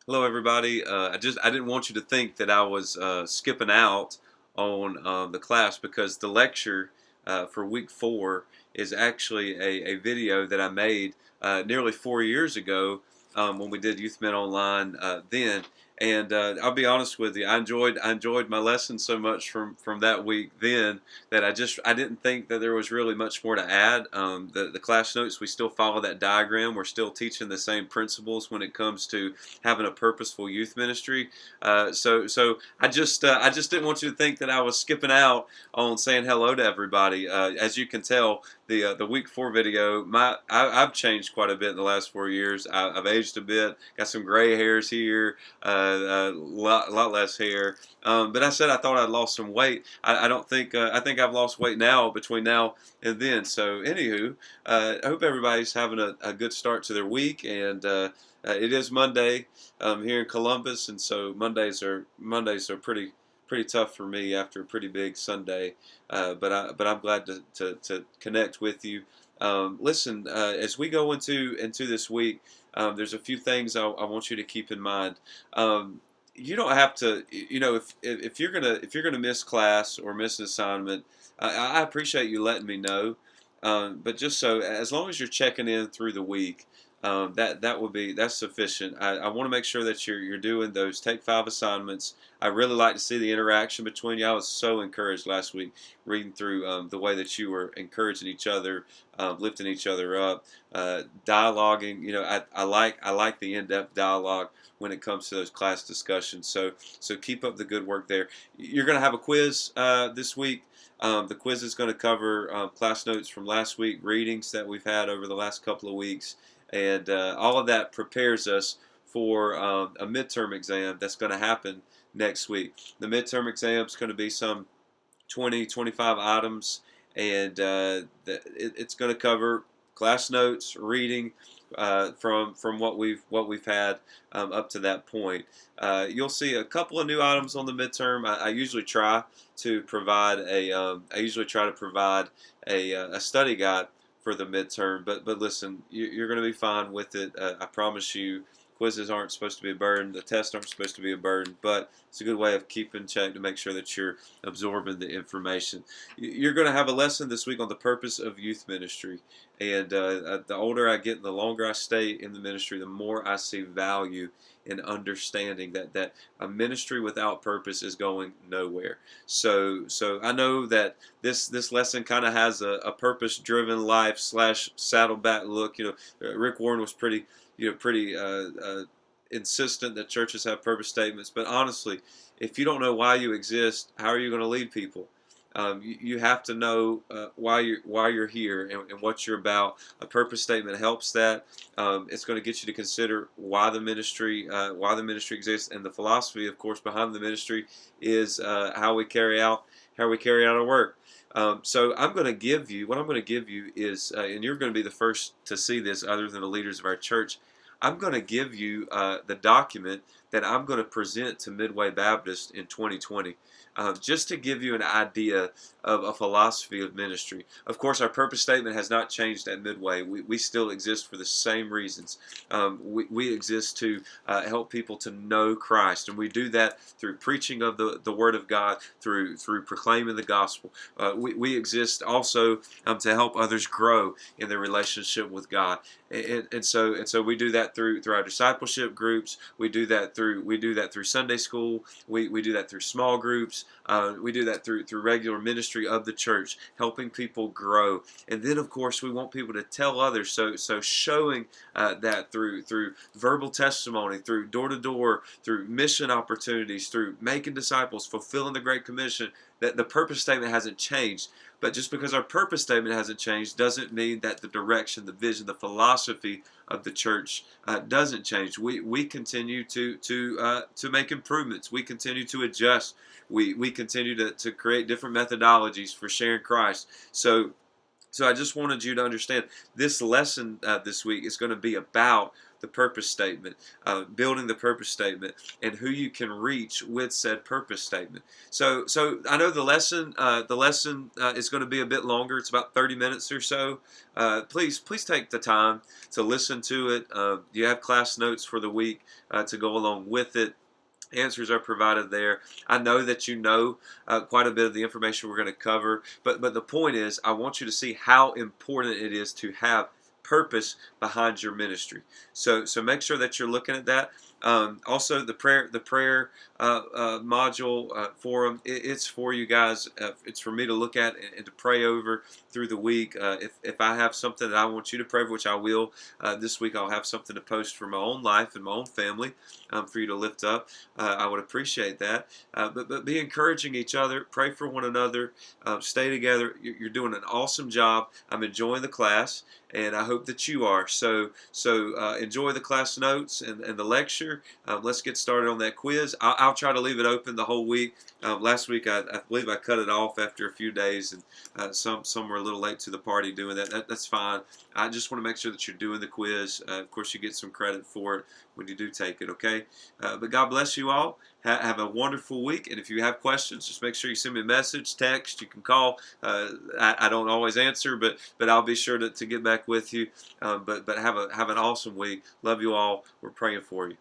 Hello, everybody. I didn't want you to think that I was skipping out on the class because the lecture for week 4 is actually a video that I made nearly 4 years ago when we did Youth Men Online then. And I'll be honest with you, I enjoyed my lesson so much from that week then that I didn't think that there was really much more to add. The class notes, we still follow that diagram. We're still teaching the same principles when it comes to having a purposeful youth ministry. So I just didn't want you to think that I was skipping out on saying hello to everybody. As you can tell, the week 4 video, I've changed quite a bit in the last 4 years. I've aged a bit, got some gray hairs here, a lot less hair. But I said I thought I'd lost some weight. I don't think I think I've lost weight now between now and then. So anywho, I hope everybody's having a good start to their week and. It is Monday here in Columbus, and so Mondays are pretty tough for me after a pretty big Sunday. But I'm glad to connect with you. Listen, as we go into this week, there's a few things I want you to keep in mind. You don't have to, if you're gonna miss class or miss an assignment, I appreciate you letting me know. But just so as long as you're checking in through the week, that's sufficient. I want to make sure that you're doing those Take 5 assignments. I really like to see the interaction between you. I was so encouraged last week reading through the way that you were encouraging each other, lifting each other up, dialoguing. I like the in-depth dialogue when it comes to those class discussions. So keep up the good work there. You're going to have a quiz this week. The quiz is going to cover class notes from last week, readings that we've had over the last couple of weeks, and all of that prepares us for a midterm exam that's going to happen next week. The midterm exam is going to be some 20, 25 items, and it's going to cover class notes, reading from what we've had up to that point. You'll see a couple of new items on the midterm. I usually try to provide a study guide for the midterm, but listen, you're going to be fine with it. I promise you. Quizzes aren't supposed to be a burden. The tests aren't supposed to be a burden, but it's a good way of keeping check to make sure that you're absorbing the information. You're going to have a lesson this week on the purpose of youth ministry. And the older I get, the longer I stay in the ministry, the more I see value in understanding that a ministry without purpose is going nowhere. So I know that this lesson kind of has a purpose-driven life slash saddleback look. Rick Warren was pretty insistent that churches have purpose statements. But honestly, if you don't know why you exist, how are you going to lead people? You have to know why you're here and what you're about. A purpose statement helps that. It's going to get you to consider why the ministry exists, and the philosophy, of course, behind the ministry is how we carry out our work. So I'm going to give you what I'm going to give you is, and you're going to be the first to see this, other than the leaders of our church. I'm going to give you the document that I'm going to present to Midway Baptist in 2020, just to give you an idea of a philosophy of ministry. Of course, our purpose statement has not changed at Midway. We still exist for the same reasons. We exist to help people to know Christ, and we do that through preaching of the Word of God, through proclaiming the gospel. We exist also to help others grow in their relationship with God. And so we do that through our discipleship groups. We do that through Sunday school. We do that through small groups. We do that through regular ministry of the church, helping people grow. And then, of course, we want people to tell others. So showing that through verbal testimony, through door to door, through mission opportunities, through making disciples, fulfilling the Great Commission. That the purpose statement hasn't changed. But just because our purpose statement hasn't changed doesn't mean that the direction, the vision, the philosophy of the church doesn't change. We continue to make improvements. We continue to adjust. We continue to create different methodologies for sharing Christ. So I just wanted you to understand this lesson this week is going to be about the purpose statement, building the purpose statement, and who you can reach with said purpose statement. So I know the lesson is going to be a bit longer. It's about 30 minutes or so. Please take the time to listen to it. You have class notes for the week to go along with it. Answers are provided there. I know that you know quite a bit of the information we're going to cover, but the point is, I want you to see how important it is to have purpose behind your ministry. So make sure that you're looking at that. Also, the prayer module forum, it's for you guys. It's for me to look at and to pray over through the week. If I have something that I want you to pray for, which I will this week, I'll have something to post for my own life and my own family for you to lift up. I would appreciate that. But be encouraging each other. Pray for one another. Stay together. You're doing an awesome job. I'm enjoying the class, and I hope that you are. So enjoy the class notes and the lecture. Let's get started on that quiz. I'll try to leave it open the whole week. Last week, I believe I cut it off after a few days, and some were a little late to the party doing that. That's fine. I just want to make sure that you're doing the quiz. Of course, you get some credit for it when you do take it, okay? But God bless you all. Have a wonderful week. And if you have questions, just make sure you send me a message, text. You can call. I don't always answer, but I'll be sure to get back with you. But have an awesome week. Love you all. We're praying for you.